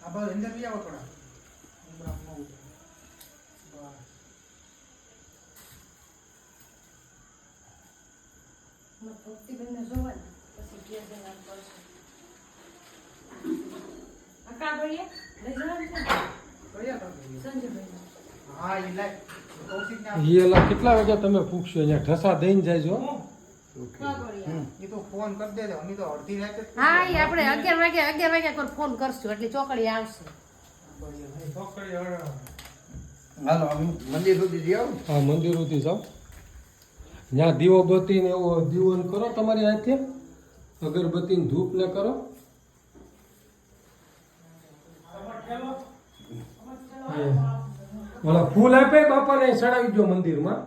આ બધું અંદર લઈ આવો થોડા ઉમરામાં બસ ભક્તિબેનને જોવાના પછી કે જણા કરશે આ કા ભરીએ લઈ જવાનું છે કયા કામ સંજયભાઈ હા એ લાય કૌશિક ને એલા કેટલા વાગ્યા તમે પૂછશો અહીંયા ઢસા દઈને જાયજો કા ભરીએ એ તો ફોન કરી દેજો અમે તો અડધી રાતે હા એ આપણે 11 વાગે પર ફોન કરશું એટલે ચોકડી આવશે હાલો અમે મંદિર સુધી જઈ આવું. હા મંદિર સુધી જાઓ ત્યાં દીવો બત્તી ને એવો દીવો ને કરો તમારી હાથે અગરબત્તી ને ધૂપ ને કરો ઓલા ફૂલ આપે બાપાને ચડાવી દો મંદિરમાં